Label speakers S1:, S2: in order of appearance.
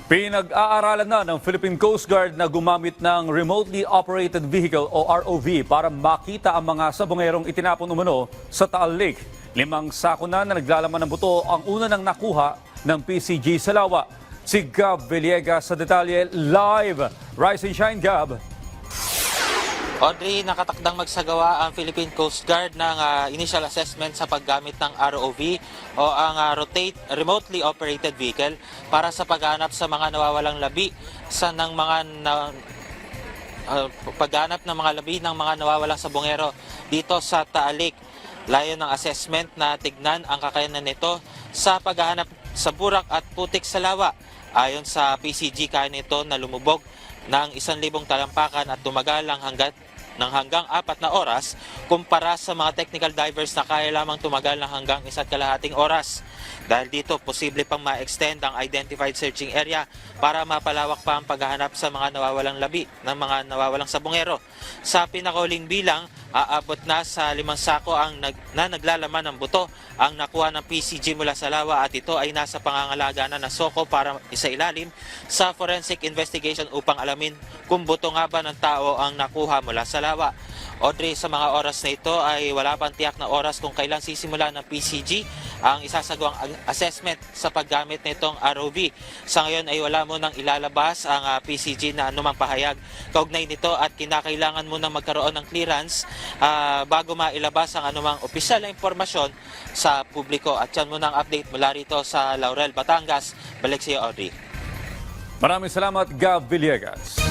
S1: Pinag-aaralan na ng Philippine Coast Guard na gumamit ng Remotely Operated Vehicle o ROV para makita ang mga sabongerong itinapon umano sa Taal Lake. 5 sako na naglalaman ng buto ang una nang nakuha ng PCG sa Lawa. Si Gab Villegas sa detalye live. Rise and shine, Gab.
S2: Audrey, nakatakdang magsagawa ang Philippine Coast Guard ng initial assessment sa paggamit ng ROV o ang Remotely Operated Vehicle para sa paghanap sa mga nawawalang labi paghanap ng mga labi ng mga nawawalang sabongero dito sa Taal Lake. Layo ng assessment na tignan ang kakayanan nito sa paghahanap sa burak at putik sa lawa. Ayon sa PCG, kaya nito na lumubog ng 1,000 talampakan at tumagal hanggang 4 na oras kumpara sa mga technical divers na kaya lamang tumagal ng hanggang 1.5 oras. Dahil dito, posible pang ma-extend ang identified searching area para mapalawak pa ang paghahanap sa mga nawawalang labi ng mga nawawalang sabongero. Sa pinakahuling bilang, aabot na sa 5 sako na naglalaman ng buto ang nakuha ng PCG mula sa Lawa at ito ay nasa pangangalaga na ng SOCO para isailalim sa forensic investigation upang alamin kung buto nga ba ng tao ang nakuha mula sa Lawa. Audrey, sa mga oras na ito ay wala pang tiyak na oras kung kailan sisimula ng PCG ang isasagawang assessment sa paggamit nitong ROV. Sa ngayon ay wala mo nang ilalabas ang PCG na anumang pahayag kaugnay nito at kinakailangan mo nang magkaroon ng clearance bago mailabas ang anumang opisyal na impormasyon sa publiko. At yan mo ng update mula rito sa Laurel, Batangas. Balik sa iyo, Audrey.
S1: Maraming salamat, Gab Villegas.